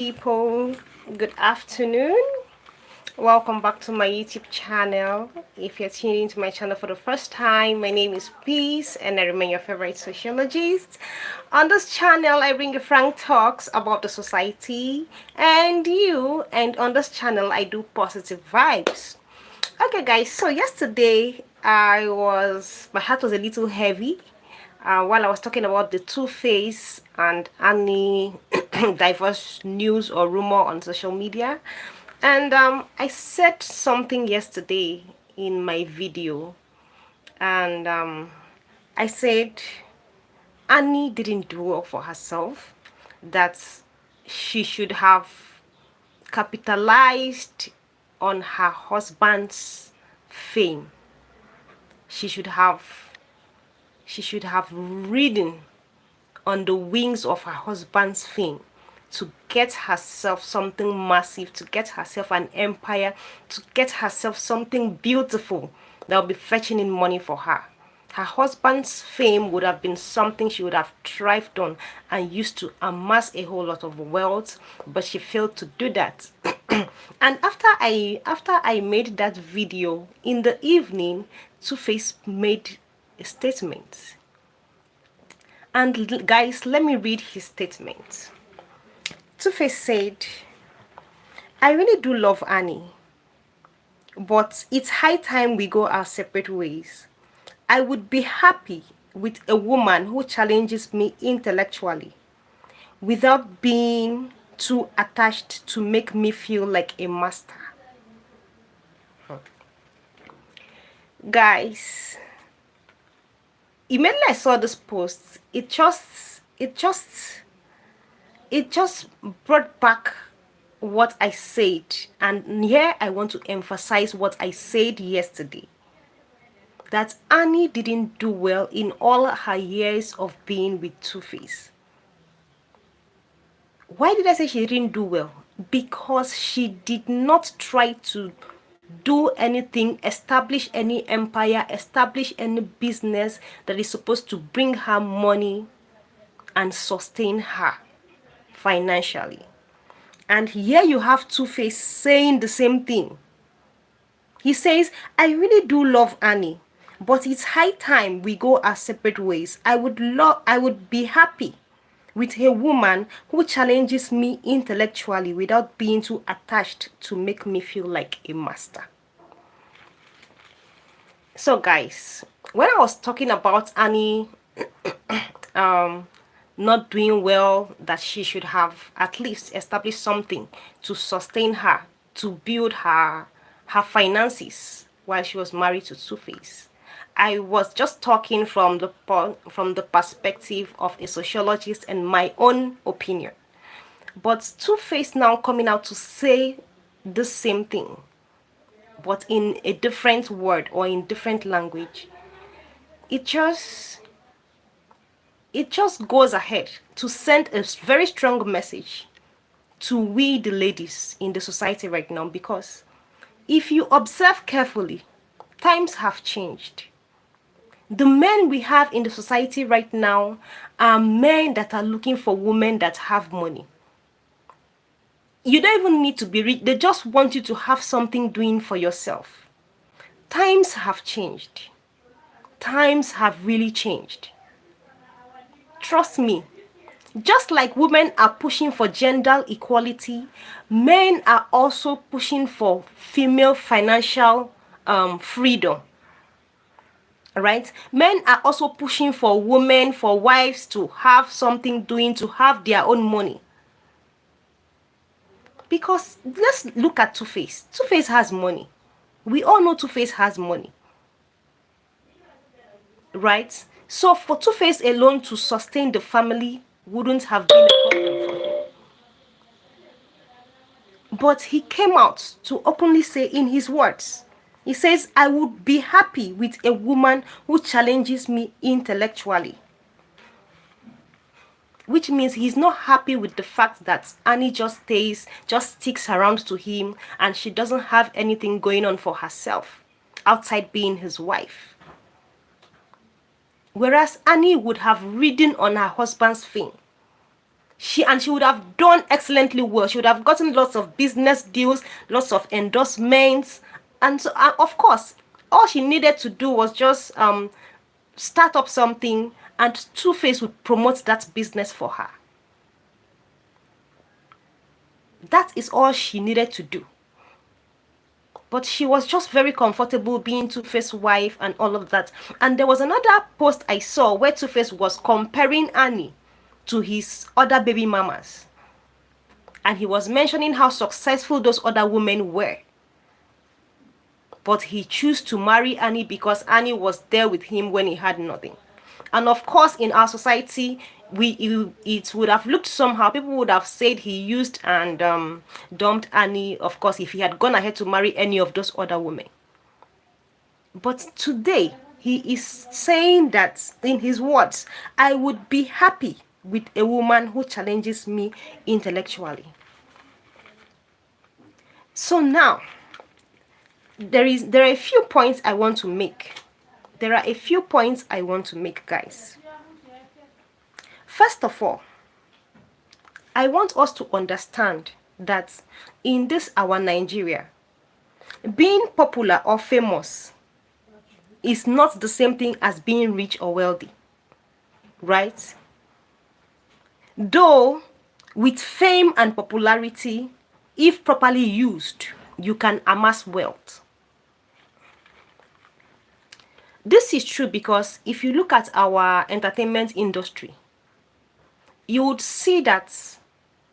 People, good afternoon. Welcome back to my YouTube channel. If you're tuning into my channel for the first time, my name is Peace and I remain your favorite sociologist. On this channel, I bring you frank talks about the society and you, and on this channel, I do positive vibes. Okay guys, so yesterday my heart was a little heavy while I was talking about the Two-Face and Annie diverse news or rumor on social media. And I said something yesterday in my video, and I said Annie didn't do well for herself, that she should have capitalized on her husband's fame. She should have ridden on the wings of her husband's fame to get herself something massive, to get herself an empire, to get herself something beautiful that will be fetching in money for her. Her husband's fame would have been something she would have thrived on and used to amass a whole lot of wealth, but she failed to do that. And after I made that video in the evening, Two-Face made a statement. And guys, let me read his statement. Two-Face said, I really do love Annie, but it's high time we go our separate ways. I would be happy with a woman who challenges me intellectually without being too attached to make me feel like a master. Guys, immediately I saw this post, it just brought back what I said, and here I want to emphasize what I said yesterday, that Annie didn't do well in all her years of being with Two-Face. Why did I say she didn't do well? Because she did not try to do anything, establish any empire, establish any business that is supposed to bring her money and sustain her financially. And here you have Two-Face saying the same thing. He says, I really do love Annie, but it's high time we go our separate ways. I would be happy with a woman who challenges me intellectually without being too attached to make me feel like a master. So guys, when I was talking about Annie not doing well, that she should have at least established something to sustain her, to build her finances while she was married to Two-Face, I was just talking from the perspective of a sociologist and my own opinion. But Two-Face now coming out to say the same thing, but in a different word or in different language, it just goes ahead to send a very strong message to we the ladies in the society right now, because if you observe carefully, times have changed. The men we have in the society right now are men that are looking for women that have money. You don't even need to be rich. They just want you to have something doing for yourself. Times have changed. Times have really changed. Trust me. Just like women are pushing for gender equality, men are also pushing for female financial freedom. Right? Men are also pushing for women, for wives to have something doing, to have their own money. Because let's look at Two-Face. Two-Face has money. We all know Two-Face has money. Right? So for Two-Face alone to sustain the family wouldn't have been a problem for him. But he came out to openly say in his words, he says, I would be happy with a woman who challenges me intellectually. Which means he's not happy with the fact that Annie just sticks around to him and she doesn't have anything going on for herself outside being his wife. Whereas Annie would have ridden on her husband's fame. She would have done excellently well. She would have gotten lots of business deals, lots of endorsements, and so of course, all she needed to do was just start up something, and Two-Face would promote that business for her. That is all she needed to do. But she was just very comfortable being Two-Face's wife and all of that. And there was another post I saw where Two-Face was comparing Annie to his other baby mamas. And he was mentioning how successful those other women were. But he chose to marry Annie because Annie was there with him when he had nothing. And of course, in our society, it would have looked somehow. People would have said he used and dumped Annie, of course, if he had gone ahead to marry any of those other women. But today, he is saying that in his words, I would be happy with a woman who challenges me intellectually. So now, there are a few points I want to make. There are a few points I want to make, guys. First of all, I want us to understand that in this our Nigeria, being popular or famous is not the same thing as being rich or wealthy, right? Though with fame and popularity, if properly used, you can amass wealth. This is true because if you look at our entertainment industry, you would see that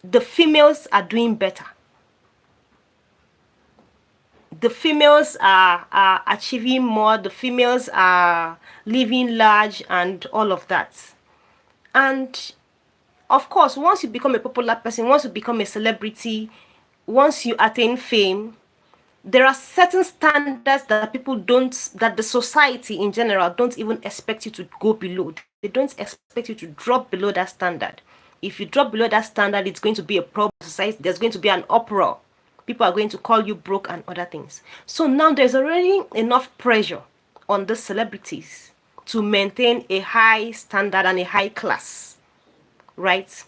the females are doing better. The females are achieving more. The females are living large and all of that. And of course, once you become a popular person, once you become a celebrity, once you attain fame, there are certain standards that that the society in general don't even expect you to go below. They don't expect you to drop below that standard. If you drop below that standard, it's going to be a problem. Society, there's going to be an uproar. People are going to call you broke and other things. So now there's already enough pressure on the celebrities to maintain a high standard and a high class, right?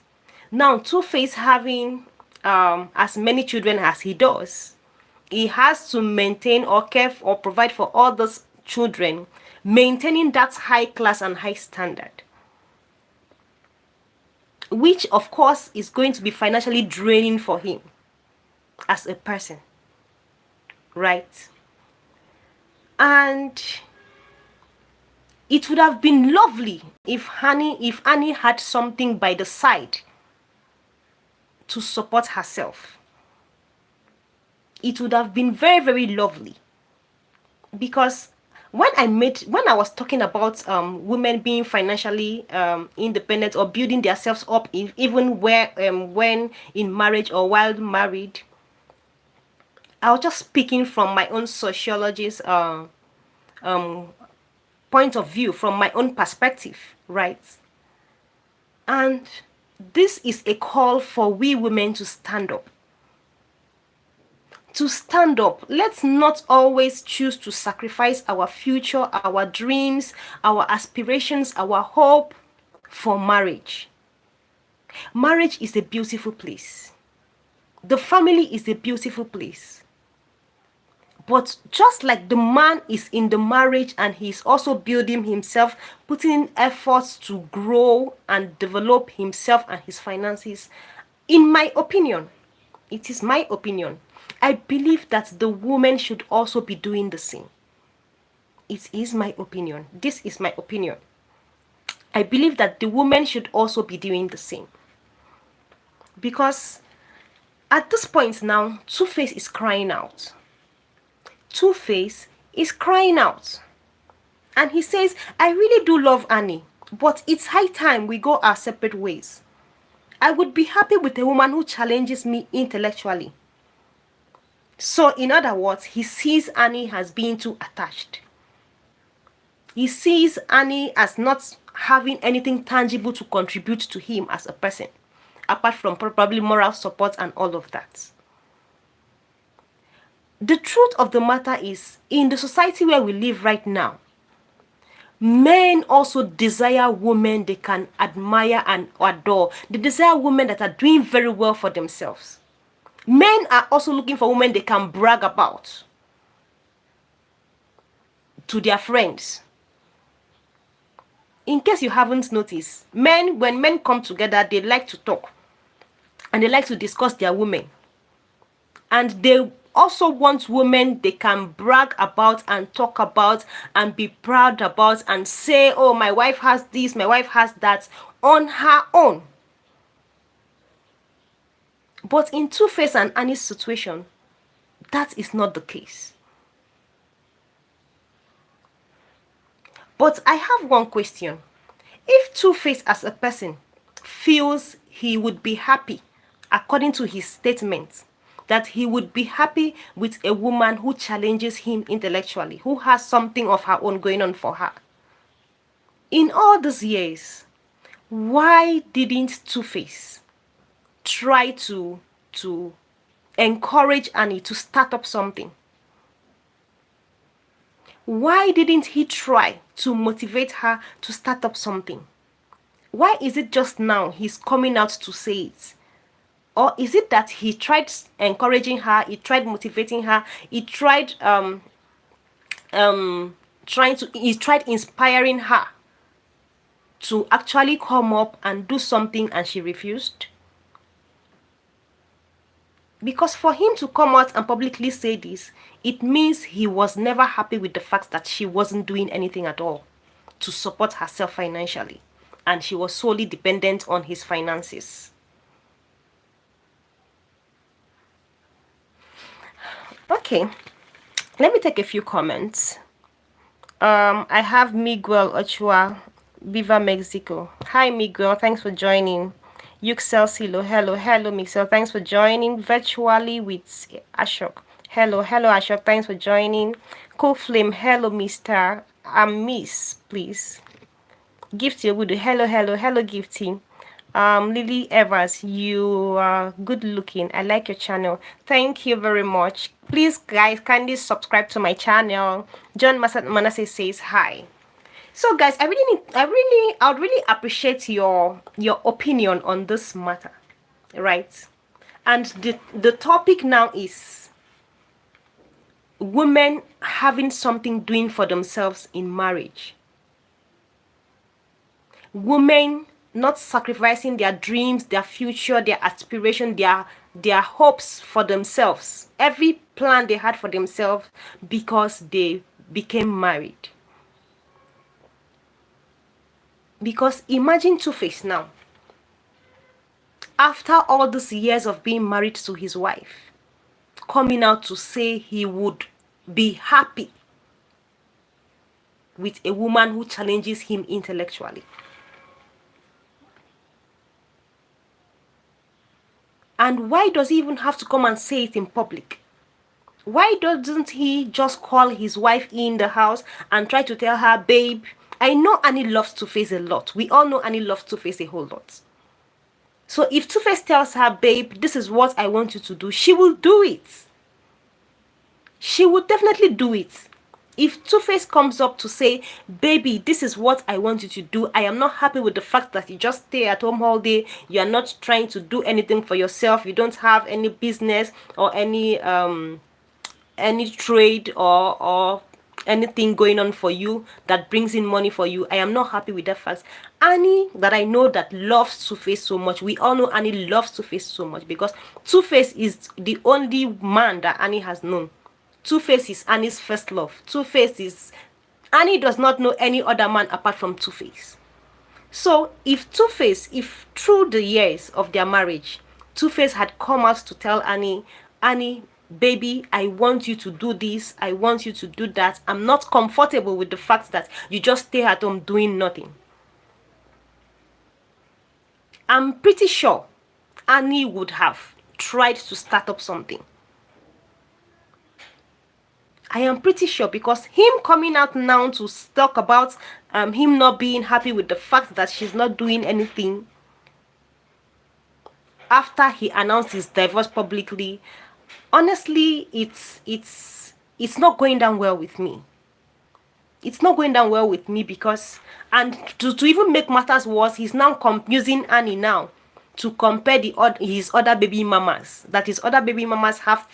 Now, Two-Face having as many children as he does, he has to maintain or care or provide for all those children, maintaining that high class and high standard, which of course is going to be financially draining for him as a person, right? And it would have been lovely if Annie had something by the side to support herself. It would have been very, very lovely, because when I was talking about women being financially independent or building themselves up even when in marriage or while married, I was just speaking from my own sociologist point of view, from my own perspective, right? And this is a call for we women to stand up. To stand up. Let's not always choose to sacrifice our future, our dreams, our aspirations, our hope for marriage. Marriage is a beautiful place. The family is a beautiful place. But just like the man is in the marriage and he's also building himself, putting in efforts to grow and develop himself and his finances, in my opinion, it is my opinion, I believe that the woman should also be doing the same. It is my opinion. This is my opinion. I believe that the woman should also be doing the same. Because at this point now, Two-Face is crying out. Two-Face is crying out. And he says, I really do love Annie, but it's high time we go our separate ways. I would be happy with a woman who challenges me intellectually. So, in other words, he sees Annie as being too attached. He sees Annie as not having anything tangible to contribute to him as a person, apart from probably moral support and all of that. The truth of the matter is, in the society where we live right now, Men also desire women they can admire and adore. They desire women that are doing very well for themselves. Men are also looking for women they can brag about to their friends. In case you haven't noticed, when men come together, they like to talk and they like to discuss their women. And they also want women they can brag about and talk about and be proud about and say, oh, my wife has this, my wife has that, on her own. But in Two-Face and Annie's situation, that is not the case. But I have one question. If Two-Face as a person feels he would be happy, according to his statement, that he would be happy with a woman who challenges him intellectually, who has something of her own going on for her. In all these years, why didn't Two-Face try to encourage Annie to start up something? Why didn't he try to motivate her to start up something? Why is it just now he's coming out to say it? Or is it that he tried encouraging her, he tried motivating her, he tried he tried inspiring her to actually come up and do something and she refused? Because for him to come out and publicly say this, it means he was never happy with the fact that she wasn't doing anything at all to support herself financially, and she was solely dependent on his finances. Okay, let me take a few comments. I have Miguel Ochoa, Viva Mexico. Hi Miguel, thanks for joining. Yuxel Silo, hello Mixel, thanks for joining virtually with Ashok. Hello Ashok, thanks for joining. Cool Flame, hello Mr. Miss, please. Gifty Obudu, hello Gifty. Lily Evers, you are good looking. I like your channel. Thank you very much. Please guys, kindly subscribe to my channel. John Manasseh says hi. So guys, I would really appreciate your opinion on this matter, right? And the topic now is women having something doing for themselves in marriage. Women not sacrificing their dreams, their future, their aspiration, their hopes for themselves. Every plan they had for themselves because they became married. Because imagine Two-Face now. After all these years of being married to his wife, coming out to say he would be happy with a woman who challenges him intellectually. And why does he even have to come and say it in public? Why doesn't he just call his wife in the house and try to tell her, babe, I know Annie loves Two-Face a lot. We all know Annie loves Two-Face a whole lot. So if Two-Face tells her, babe, this is what I want you to do, she will do it. She will definitely do it. If Two-Face comes up to say, baby, this is what I want you to do, I am not happy with the fact that you just stay at home all day, you are not trying to do anything for yourself, you don't have any business or any trade or anything going on for you that brings in money for you, I am not happy with that fact. Annie, that I know that loves Two-Face so much, we all know Annie loves Two-Face so much because Two-Face is the only man that Annie has known. Two-Face is Annie's first love. Two-Face is... Annie does not know any other man apart from Two-Face. So if Two-Face, if through the years of their marriage, Two-Face had come out to tell Annie, baby, I want you to do this, I want you to do that, I'm not comfortable with the fact that you just stay at home doing nothing, I'm pretty sure Annie would have tried to start up something. I am pretty sure, because him coming out now to talk about him not being happy with the fact that she's not doing anything after he announced his divorce publicly, honestly, it's not going down well with me. It's not going down well with me because, and to even make matters worse, he's now using Annie now to compare his other baby mamas. That his other baby mamas are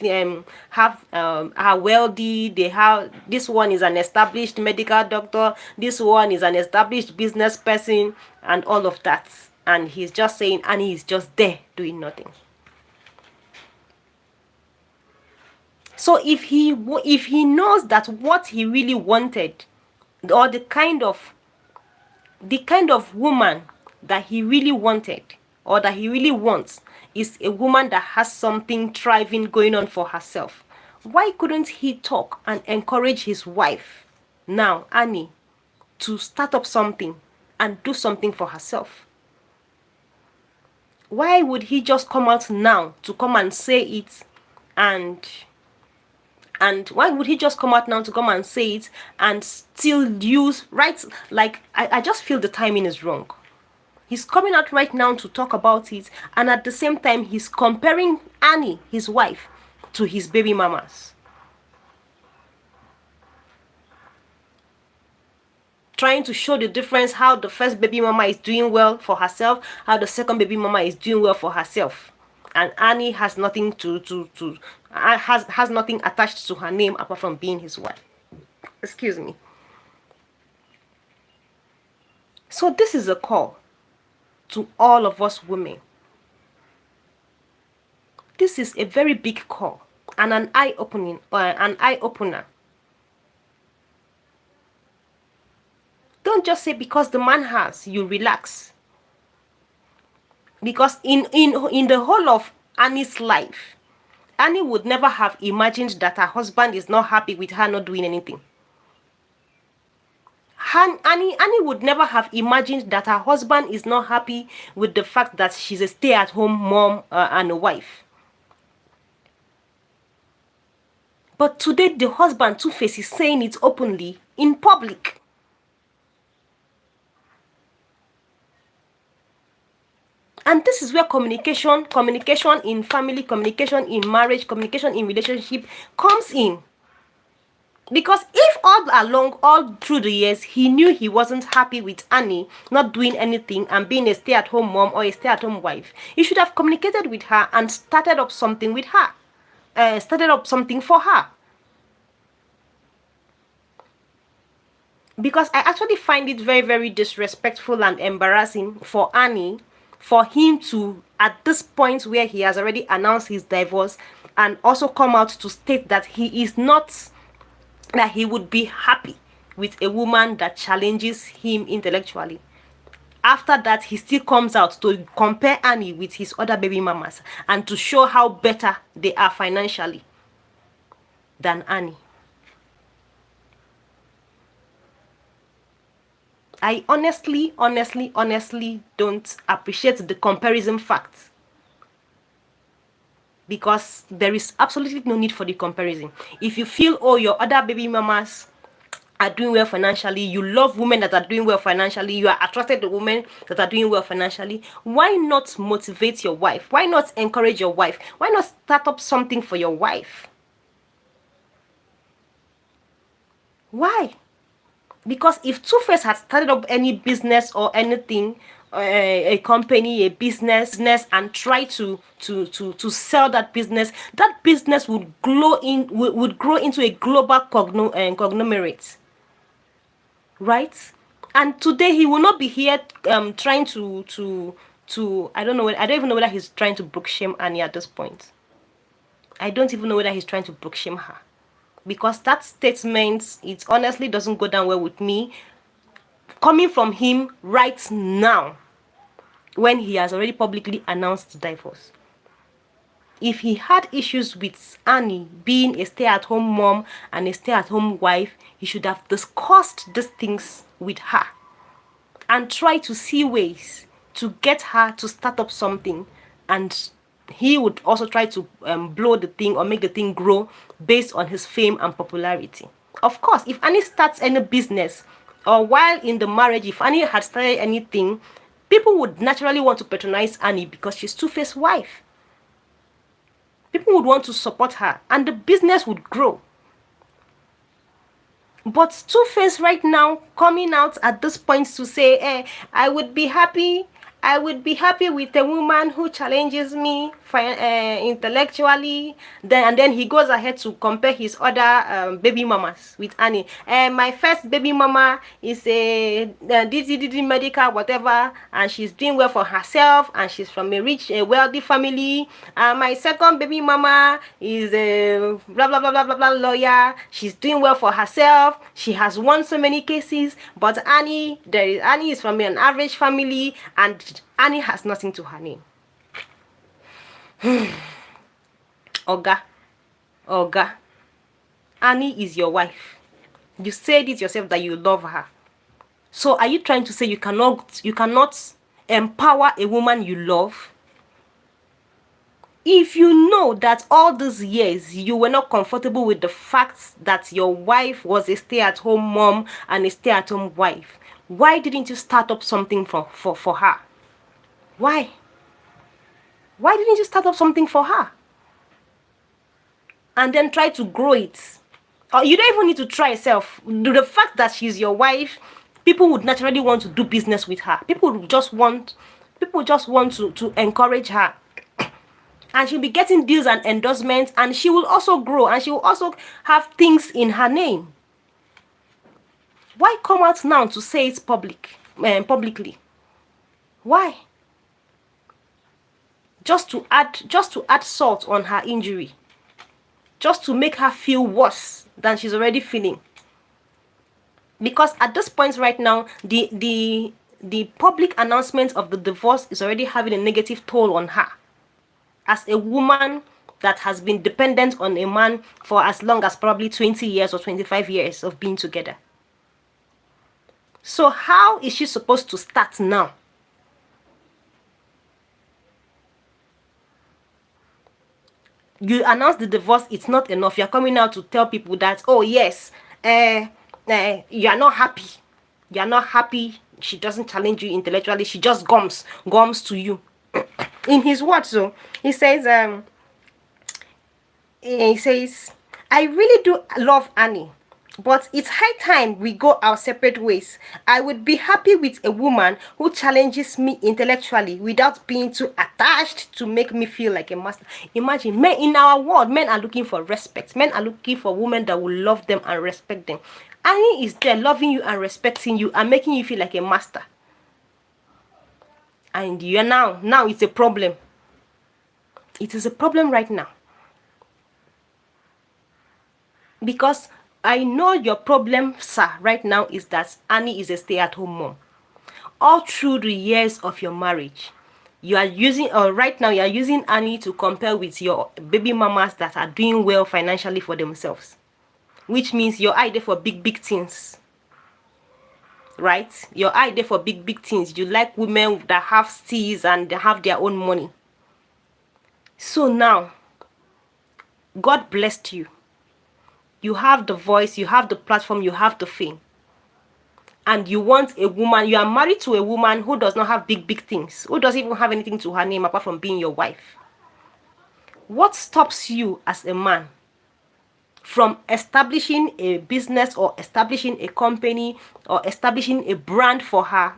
wealthy. They have, this one is an established medical doctor. This one is an established business person, and all of that. And he's just saying Annie is just there doing nothing. So if he knows that what he really wanted, or the kind of woman that he really wanted, or that he really wants, is a woman that has something thriving going on for herself, why couldn't he talk and encourage his wife now, Annie, to start up something and do something for herself? Why would he just come out now to come and say it, and why would he just come out now to come and say it and still use, right? Like, I just feel the timing is wrong. He's coming out right now to talk about it, and at the same time he's comparing Annie, his wife, to his baby mamas, trying to show the difference, how the first baby mama is doing well for herself, how the second baby mama is doing well for herself, and Annie has nothing has nothing attached to her name apart from being his wife. Excuse me. So this is a call to all of us women. This is a very big call and an eye-opener. Don't just say because the man has, you relax. Because in the whole of Annie's life, Annie would never have imagined that her husband is not happy with her not doing anything. Annie would never have imagined that her husband is not happy with the fact that she's a stay-at-home mom and a wife. But today, the husband, Two-Face, is saying it openly in public. And this is where communication in family, communication in marriage, communication in relationship comes in. Because if all through the years, he knew he wasn't happy with Annie not doing anything and being a stay-at-home mom or a stay-at-home wife, he should have communicated with her and started up something with her. Started up something for her. Because I actually find it very, very disrespectful and embarrassing for Annie, for him to, at this point where he has already announced his divorce, and also come out to state that he would be happy with a woman that challenges him intellectually. After that, he still comes out to compare Annie with his other baby mamas and to show how better they are financially than Annie. I honestly don't appreciate the comparison fact. Because there is absolutely no need for the comparison. If you feel, oh, your other baby mamas are doing well financially, you love women that are doing well financially, you are attracted to women that are doing well financially, why not motivate your wife? Why not encourage your wife? Why not start up something for your wife? Why? Because if Two-Face had started up any business or anything, a company, a business, and try to sell that business would grow into a global conglomerate, right? And today he will not be here trying to I don't even know whether he's trying to brook shame Annie at this point. I don't even know whether he's trying to brook shame her. Because that statement, it honestly doesn't go down well with me, coming from him right now, when he has already publicly announced the divorce. If he had issues with Annie being a stay-at-home mom and a stay-at-home wife, he should have discussed these things with her and try to see ways to get her to start up something, and he would also try to blow the thing or make the thing grow based on his fame and popularity. Of course, if Annie starts any business, or while in the marriage, if Annie had started anything, people would naturally want to patronize Annie because she's Two-Face's wife. People would want to support her and the business would grow. But Two-Face right now coming out at this point to say, I would be happy. I would be happy with a woman who challenges me intellectually. Then he goes ahead to compare his other baby mamas with Annie. My first baby mama is a DD medical whatever, and she's doing well for herself, and she's from a rich, wealthy family. My second baby mama is a blah blah blah blah blah blah lawyer. She's doing well for herself. She has won so many cases. But Annie is from an average family, and Annie has nothing to her name. Oga, Oga, Annie is your wife. You said it yourself that you love her. So are you trying to say you cannot empower a woman you love? If you know that all these years you were not comfortable with the fact that your wife was a stay-at-home mom and a stay-at-home wife, why didn't you start up something for her? Why? Why didn't you start up something for her? And then try to grow it. Or you don't even need to try yourself. The fact that she's your wife, people would naturally want to do business with her. People just want to encourage her. And she'll be getting deals and endorsements, and she will also grow, and she will also have things in her name. Why come out now to say it publicly? Why? Just to add salt on her injury. Just to make her feel worse than she's already feeling. Because at this point right now, the public announcement of the divorce is already having a negative toll on her. As a woman that has been dependent on a man for as long as probably 20 years or 25 years of being together. So how is she supposed to start now? You announce the divorce, it's not enough. You're coming out to tell people that, oh yes, you are not happy. You are not happy. She doesn't challenge you intellectually. She just gums to you. In his words, so he says, I really do love Annie, but it's high time we go our separate ways. I would be happy with a woman who challenges me intellectually without being too attached to make me feel like a master. Imagine, men in our world, men are looking for respect. Men are looking for women that will love them and respect them. Annie is there loving you and respecting you and making you feel like a master. And you're now it's a problem. It is a problem right now. Because I know your problem, sir, right now is that Annie is a stay-at-home mom. All through the years of your marriage, you are using, or right now you are using Annie to compare with your baby mamas that are doing well financially for themselves. Which means your idea for big things. Right? Your idea for big things. You like women that have steeds and they have their own money. So now, God blessed you. You have the voice, you have the platform, you have the fame. And you want a woman, you are married to a woman who does not have big things. Who doesn't even have anything to her name apart from being your wife. What stops you as a man from establishing a business or establishing a company or establishing a brand for her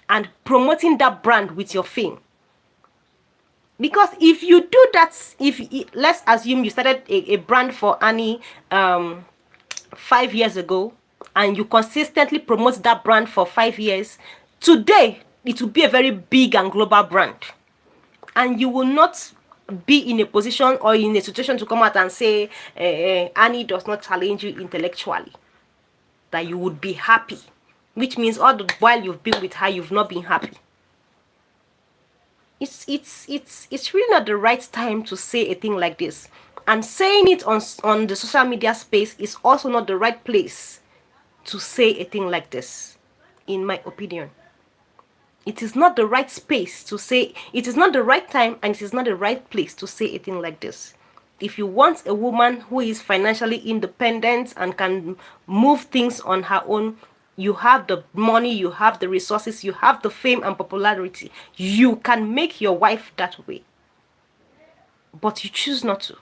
and promoting that brand with your fame? Because if you do that, let's assume you started a brand for Annie 5 years ago and you consistently promote that brand for 5 years, today it will be a very big and global brand. And you will not be in a position or in a situation to come out and say Annie does not challenge you intellectually, that you would be happy, which means all the while you've been with her you've not been happy. It's really not the right time to say a thing like this, and saying it on the social media space is also not the right place to say a thing like this, in my opinion. It is not the right space to say, it is not the right time, and it is not the right place to say a thing like this. If you want a woman who is financially independent and can move things on her own, you have the money, you have the resources, you have the fame and popularity. You can make your wife that way. But you choose not to.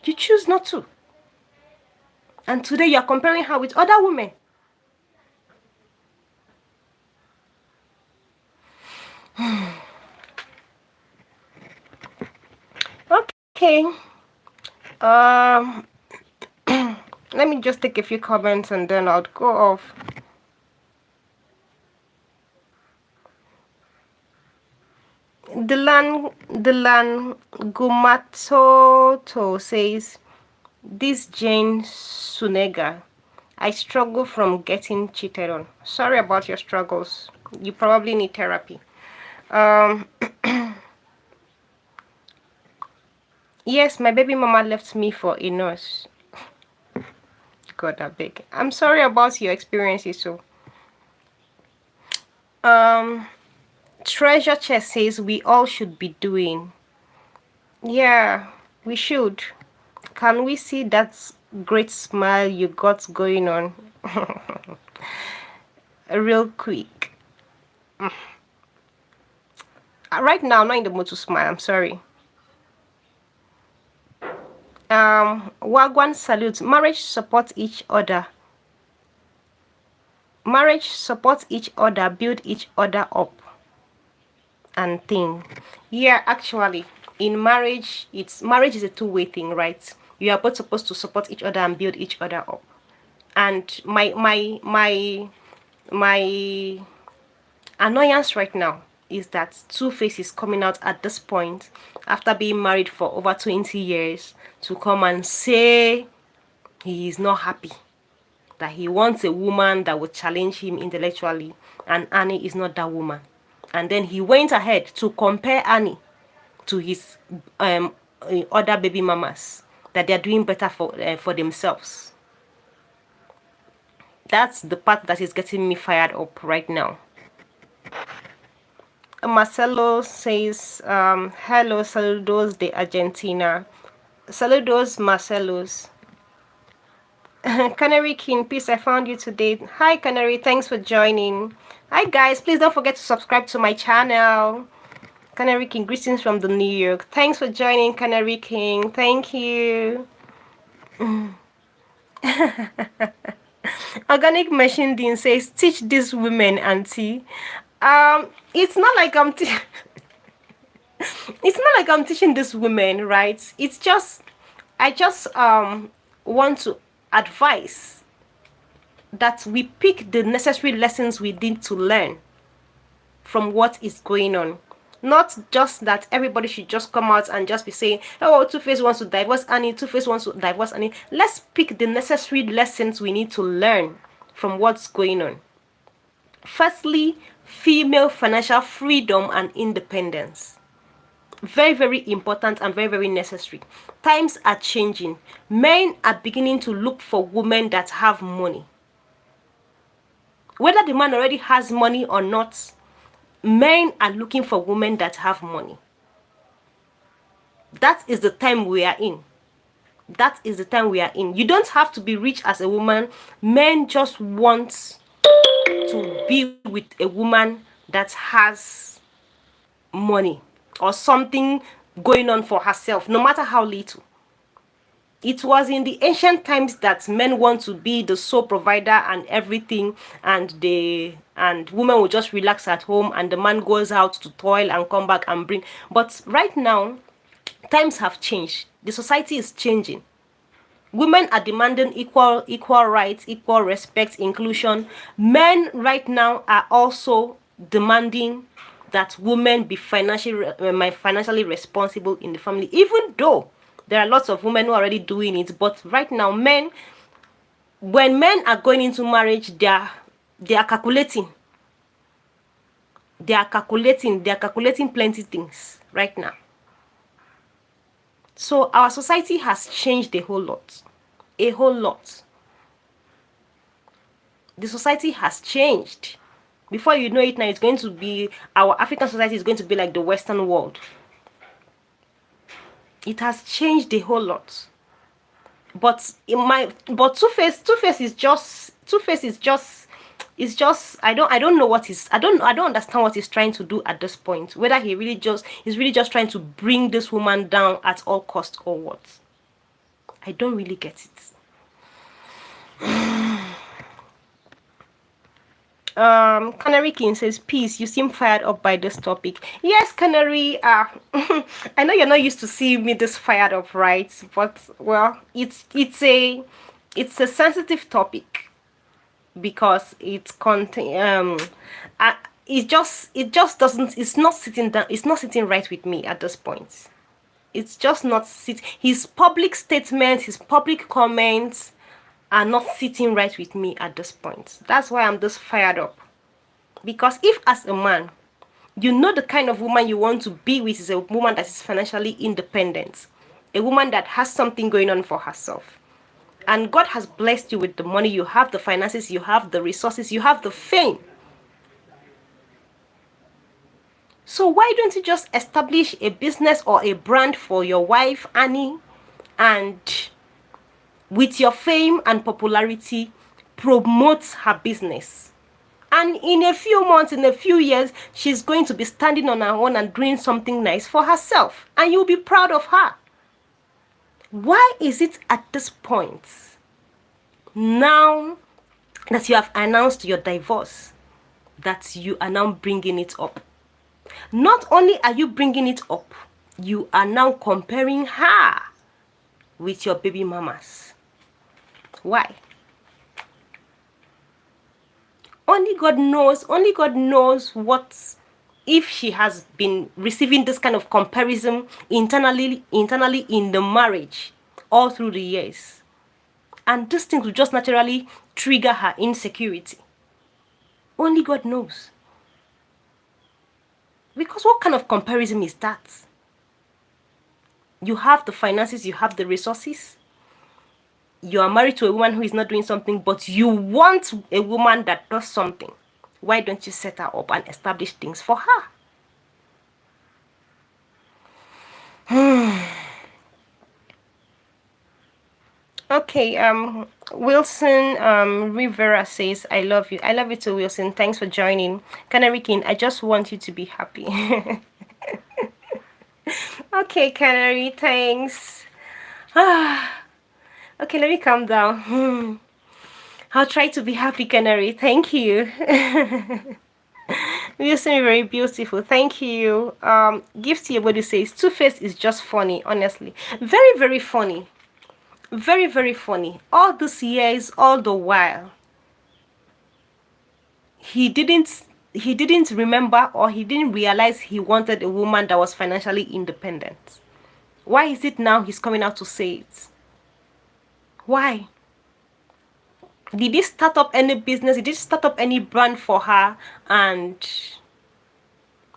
You choose not to. And today you're comparing her with other women. Okay. Um, let me just take a few comments and then I'll go off. Dylan Gumatoto says, this Jane Sunega, I struggle from getting cheated on. Sorry about your struggles. You probably need therapy. Um, yes, my baby mama left me for a nurse. God, I beg. I'm sorry about your experiences. So, um, Treasure Chest says we all should be doing. Yeah, we should. Can we see that great smile you got going on? Real quick. Right now, I'm not in the mood to smile. I'm sorry. Wagwan salute. Marriage supports each other. Marriage supports each other, build each other up, and thing. Yeah, actually, in marriage, marriage is a two-way thing, right? You are both supposed to support each other and build each other up. And my annoyance right now is that Two-Face is coming out at this point after being married for over 20 years to come and say he is not happy, that he wants a woman that will challenge him intellectually, and Annie is not that woman. And then he went ahead to compare Annie to his other baby mamas, that they're doing better for themselves. That's the part that is getting me fired up right now. Marcelo says, hello, saludos de Argentina. Saludos, Marcelos. Canary King, peace, I found you today. Hi, Canary, thanks for joining. Hi, guys, please don't forget to subscribe to my channel. Canary King, greetings from the New York. Thanks for joining, Canary King. Thank you. Organic Machine Dean says, teach these women, auntie. It's not like it's not like I'm teaching these women, right? It's just, I just want to advise that we pick the necessary lessons we need to learn from what is going on. Not just that everybody should just come out and just be saying, oh, Two-Face wants to divorce Annie, Two-Face wants to divorce Annie. Let's pick the necessary lessons we need to learn from what's going on. Firstly, female financial freedom and independence. Very, very important and very, very necessary. Times are changing. Men are beginning to look for women that have money. Whether the man already has money or not, men are looking for women that have money. That is the time we are in. That is the time we are in. You don't have to be rich as a woman. Men just want to be with a woman that has money or something going on for herself, no matter how little. It was in the ancient times that men want to be the sole provider and everything, and women will just relax at home and the man goes out to toil and come back and bring. But right now, times have changed. The society is changing. Women are demanding equal rights, equal respect, inclusion. Men right now are also demanding that women be financially responsible in the family, even though there are lots of women who are already doing it. But right now, when men are going into marriage, they are calculating. They are calculating plenty things right now. So our society has changed a whole lot. A whole lot. The society has changed. Before you know it now, it's going to be, our African society is going to be like the Western world. It has changed a whole lot. But Two-Face is just I don't know what I don't understand what he's trying to do at this point. Whether he's really just trying to bring this woman down at all cost or what. I don't really get it. Canary King says, peace, you seem fired up by this topic. Yes, Canary, I know you're not used to seeing me this fired up, right? But well, it's a sensitive topic because uh, it just doesn't, it's not sitting right with me at this point. It's just not his public statements, his public comments are not sitting right with me at this point. That's why I'm just fired up. Because if as a man, you know the kind of woman you want to be with is a woman that is financially independent, a woman that has something going on for herself. And God has blessed you with the money, you have the finances, you have the resources, you have the fame. So why don't you just establish a business or a brand for your wife, Annie, and with your fame and popularity, promote her business? And in a few months, in a few years, she's going to be standing on her own and doing something nice for herself. And you'll be proud of her. Why is it at this point, now that you have announced your divorce, that you are now bringing it up? Not only are you bringing it up, you are now comparing her with your baby mamas. Why? Only God knows what, if she has been receiving this kind of comparison internally in the marriage all through the years. And this thing will just naturally trigger her insecurity. Only God knows. Because what kind of comparison is that? You have the finances, you have the resources. You are married to a woman who is not doing something, but you want a woman that does something. Why don't you set her up and establish things for her? Okay, Wilson Rivera says, I love you. I love you too, Wilson. Thanks for joining. Canary King, I just want you to be happy. Okay, Canary, thanks. Okay, let me calm down. I'll try to be happy, Canary. Thank you. Wilson, very beautiful. Thank you. Gifty Ebodu says, Two-Face is just funny, honestly. Very, very funny. Very, very funny. All these years, all the while, he didn't remember, or he didn't realize he wanted a woman that was financially independent. Why is it now he's coming out to say it? Why? Did he start up any business? Did he start up any brand for her and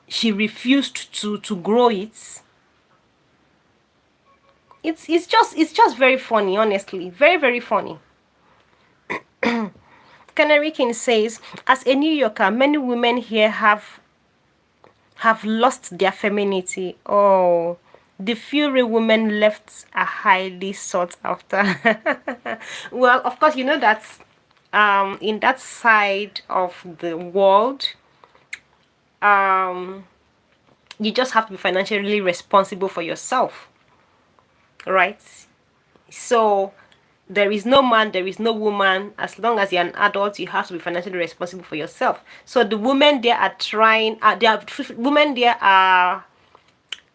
she refused to grow it? It's just very funny, honestly. Very, very funny. Canary King says, as a New Yorker, many women here have lost their femininity. Oh, the few real women left are highly sought after. Well, of course, you know that in that side of the world, you just have to be financially responsible for yourself, right? So there is no man, there is no woman. As long as you're an adult, you have to be financially responsible for yourself. So the women there are trying, women there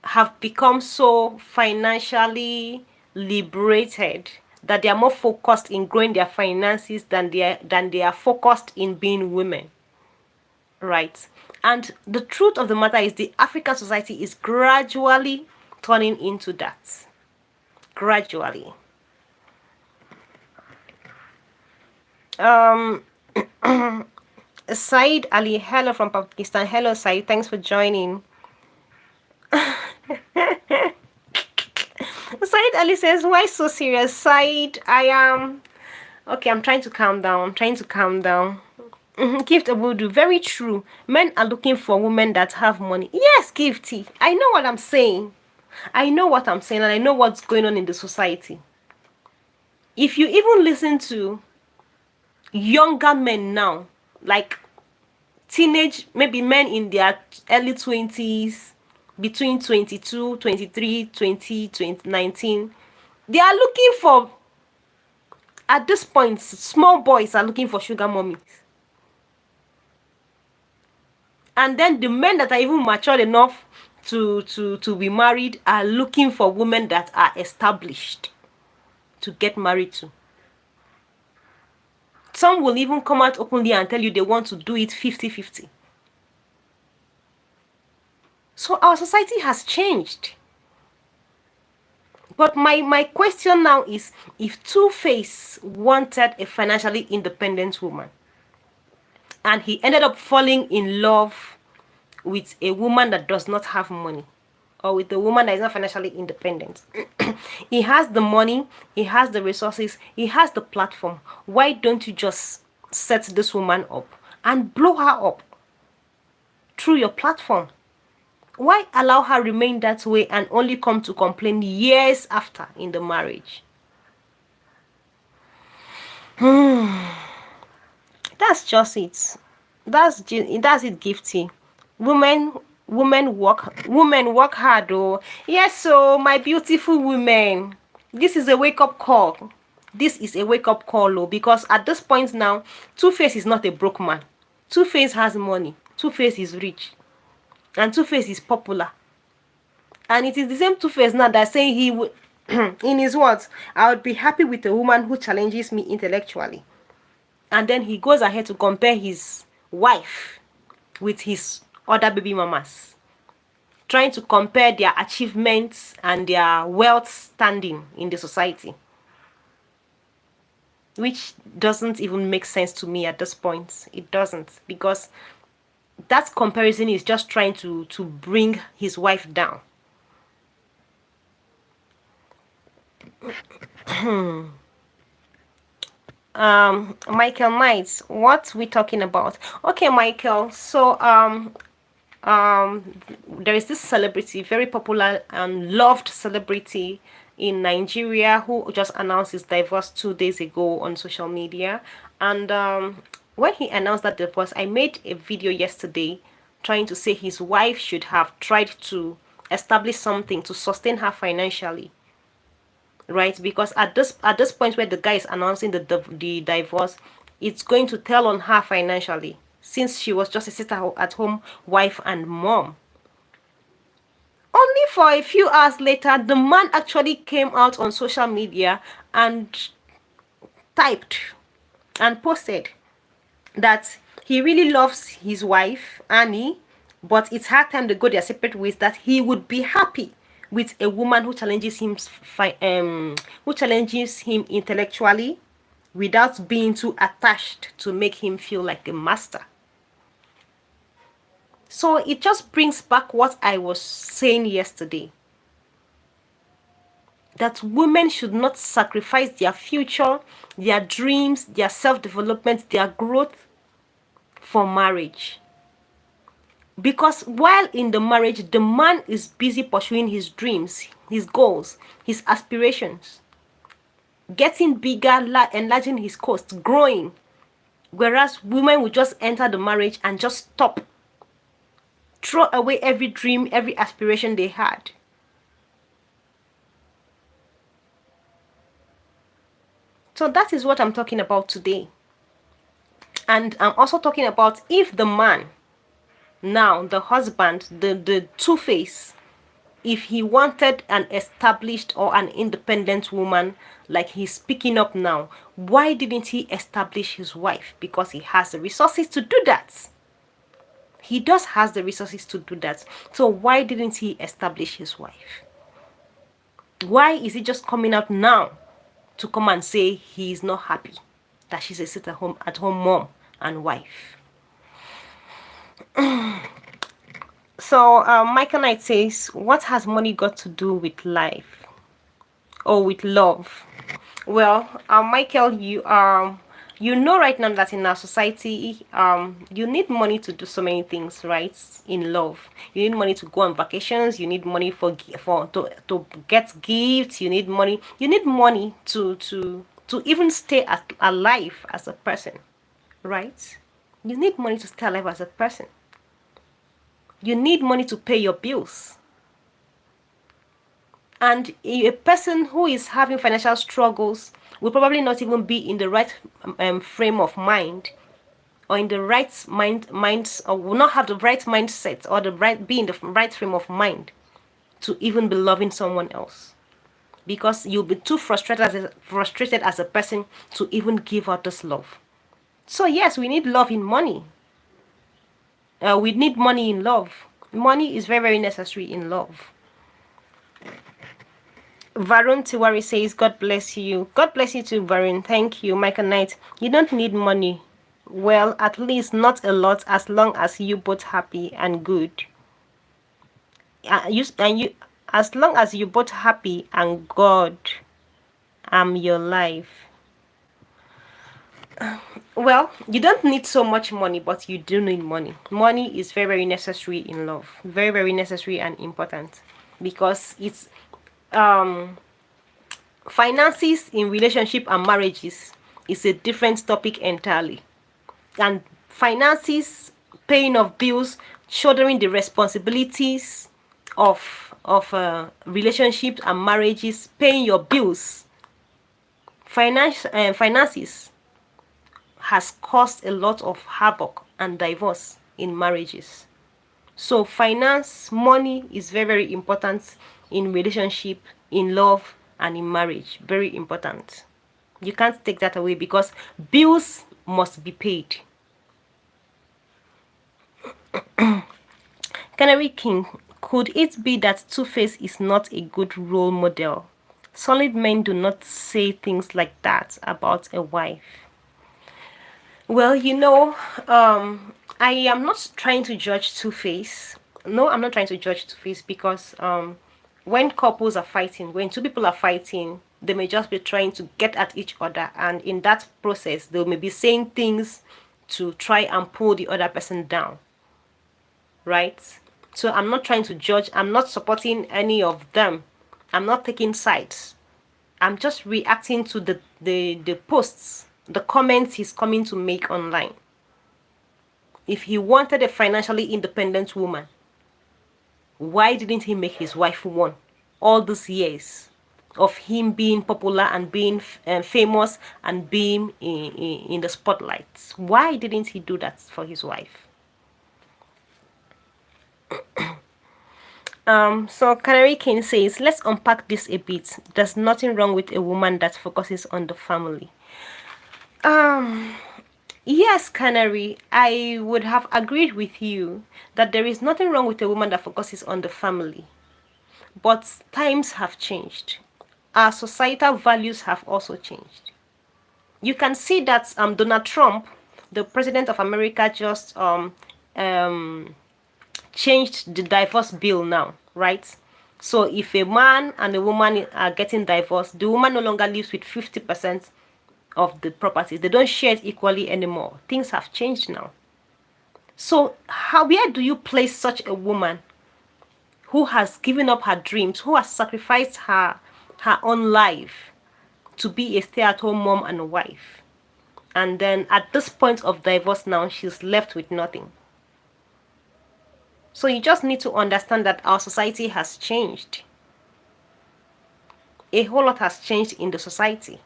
have become so financially liberated that they are more focused in growing their finances than they are focused in being women, right? And the truth of the matter is, the African society is gradually turning into that. Gradually. Said Ali, hello from Pakistan. Hello, Said. Thanks for joining. Said Ali says, why so serious? Said, I am... Okay, I'm trying to calm down. Gift Abudu, very true. Men are looking for women that have money. Yes, Gifty. I know what I'm saying. And I know what's going on in the society. If you even listen to younger men now, like teenage, maybe men in their early 20s, between 22, 23, 20, 19, they are looking for At this point, small boys are looking for sugar mummies. And then the men that are even matured enough to be married are looking for women that are established to get married to. Some will even come out openly and tell you they want to do it 50-50. So our society has changed. But my question now is, if Two-Face wanted a financially independent woman, and he ended up falling in love with a woman that does not have money, or with a woman that is not financially independent, he has the money, he has the resources, he has the platform. Why don't you just set this woman up and blow her up through your platform? Why allow her remain that way and only come to complain years after in the marriage? That's just it. That's it, Gifty. Women work hard. Oh yes, so my beautiful women, this is a wake-up call. This is a wake-up call, oh, because at this point now, Two-Face is not a broke man. Two-Face has money. Two-Face is rich. And Two-Face is popular. And it is the same Two-Face now that saying he would, in his words, I would be happy with a woman who challenges me intellectually. And then he goes ahead to compare his wife with his other baby mamas, trying to compare their achievements and their wealth standing in the society, which doesn't even make sense to me at this point. It doesn't, because that comparison is just trying to bring his wife down. Michael Knight, what we talking about? Okay, Michael, so there is this celebrity, very popular and loved celebrity in Nigeria, who just announced his divorce 2 days ago on social media. And when he announced that divorce, I made a video yesterday trying to say his wife should have tried to establish something to sustain her financially, right? Because at this point where the guy is announcing the divorce, it's going to tell on her financially, since she was just a sit-at-home wife and mom. Only for a few hours later, the man actually came out on social media and typed and posted that he really loves his wife Annie, but it's her time to go their separate ways, that he would be happy with a woman who challenges him intellectually, without being too attached to make him feel like a master. So it just brings back what I was saying yesterday, that women should not sacrifice their future, their dreams, their self-development, their growth for marriage. Because while in the marriage, the man is busy pursuing his dreams, his goals, his aspirations, getting bigger, enlarging his coast, growing. Whereas women will just enter the marriage and just stop, throw away every dream, every aspiration they had. So that is what I'm talking about today. And I'm also talking about, if the man, now the husband, the Two-Face, if he wanted an established or an independent woman like he's picking up now, why didn't he establish his wife? Because he has the resources to do that. He does has the resources to do that. So why didn't he establish his wife? Why is he just coming out now to come and say he is not happy that she's a sit-at-home mom and wife? So Michael Knight says, what has money got to do with life or with love? Well, Michael, you know right now that in our society, you need money to do so many things, right? In love, you need money to go on vacations. You need money to get gifts. You need money. You need money to even stay alive as a person, right? You need money to stay alive as a person. You need money to pay your bills. And a person who is having financial struggles will probably not even be in the right frame of mind, or in the right minds, or will not have the right mindset, or the right be in the right frame of mind to even be loving someone else, because you'll be too frustrated as a person to even give out this love. So yes, we need love in money. We need money in love. Money is very, very necessary in love. Varun Tiwari says, God bless you. God bless you too, Varun. Thank you. Michael Knight, you don't need money. Well, at least not a lot, as long as you both happy and good. You, as long as you both happy and God your life. Well, you don't need so much money, but you do need money. Money is very, very necessary in love. Very, very necessary and important, because it's um finances in relationship and marriages is a different topic entirely. And finances, paying of bills, shouldering the responsibilities of relationships and marriages, paying your bills, finances has caused a lot of havoc and divorce in marriages. So finance, money is very, very important in relationship, in love, and in marriage. Very important. You can't take that away, because bills must be paid. Canary King, could it be that Two-Face is not a good role model? Solid men do not say things like that about a wife. Well, I am not trying to judge Two-Face. No, I'm not trying to judge Two-Face, because when couples are fighting, when two people are fighting, they may just be trying to get at each other, and in that process, they may be saying things to try and pull the other person down, right? So I'm not trying to judge. I'm not supporting any of them. I'm not taking sides. I'm just reacting to the posts, the comments he's coming to make online. If he wanted a financially independent woman, why didn't he make his wife one all these years of him being popular and being famous and being in the spotlight? Why didn't he do that for his wife? So Canary King says, let's unpack this a bit. There's nothing wrong with a woman that focuses on the family. Yes, Canary, I would have agreed with you that there is nothing wrong with a woman that focuses on the family. But times have changed. Our societal values have also changed. You can see that Donald Trump, the president of America, just changed the divorce bill now, right? So if a man and a woman are getting divorced, the woman no longer lives with 50% of the property. They don't share it equally anymore. Things have changed now. So where do you place such a woman who has given up her dreams, who has sacrificed her own life to be a stay-at-home mom and a wife? And then at this point of divorce now, she's left with nothing. So you just need to understand that our society has changed. A whole lot has changed in the society.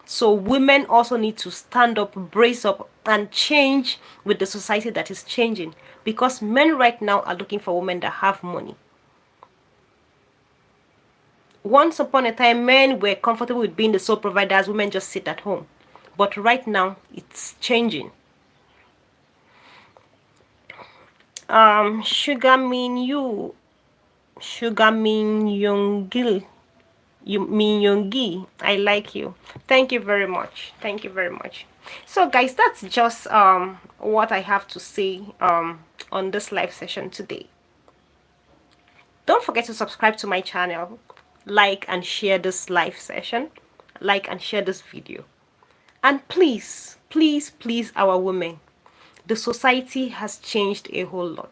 So women also need to stand up, brace up, and change with the society that is changing. Because men right now are looking for women that have money. Once upon a time, men were comfortable with being the sole providers. Women just sit at home. But right now, it's changing. Sugar Min Yongil. Min Yongi, I like you. Thank you very much. Thank you very much. So guys, that's just what I have to say on this live session today. Don't forget to subscribe to my channel, like and share this live session, like and share this video. And please, please, please, our women, the society has changed a whole lot.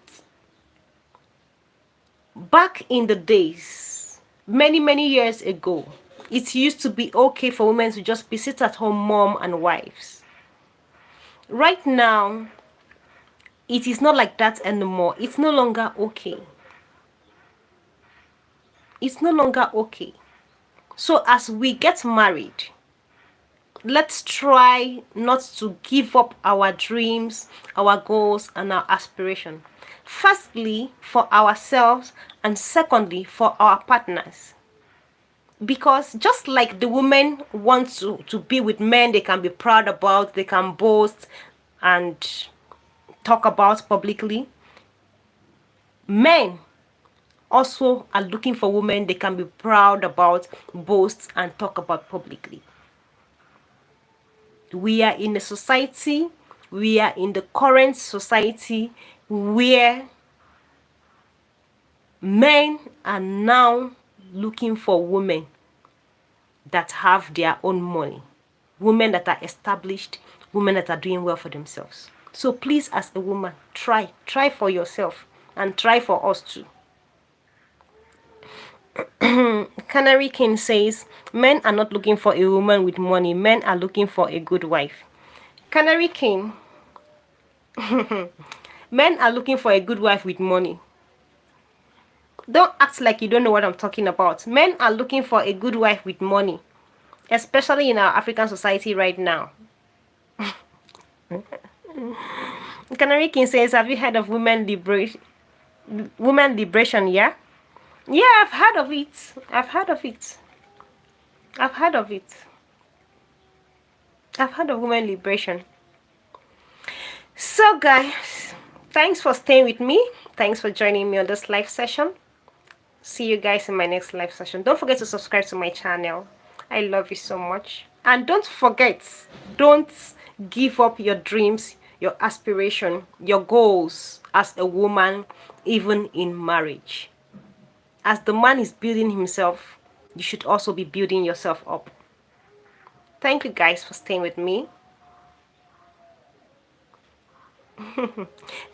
Back in the days, many years ago, it used to be okay for women to just be sit-at-home mom and wives. Right now, it is not like that anymore. It's no longer okay. It's no longer okay. So as we get married, let's try not to give up our dreams, our goals, and our aspiration. Firstly, for ourselves, and secondly, for our partners. Because just like the women want to be with men they can be proud about, they can boast and talk about publicly, men also are looking for women they can be proud about, boast, and talk about publicly. We are in a society, we are in the current society where men are now looking for women that have their own money, women that are established, women that are doing well for themselves. So please, as a woman, try for yourself and try for us too. Canary King says, men are not looking for a woman with money, men are looking for a good wife. Canary King, men are looking for a good wife with money. Don't act like you don't know what I'm talking about. Men are looking for a good wife with money, especially in our African society right now. Canary King says, have you heard of women liberation? Women liberation, yeah? Yeah, I've heard of it. I've heard of it. I've heard of it. I've heard of women liberation. So guys, thanks for staying with me. Thanks for joining me on this live session. See you guys in my next live session. Don't forget to subscribe to my channel. I love you so much. And don't forget, don't give up your dreams, your aspiration, your goals as a woman, even in marriage. As the man is building himself, you should also be building yourself up. Thank you guys for staying with me.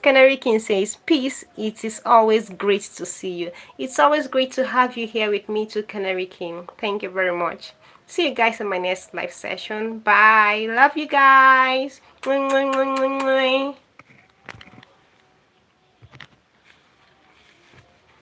Canary King says, peace, it is always great to see you. It's always great to have you here with me too, Canary King. Thank you very much. See you guys in my next live session. Bye. Love you guys.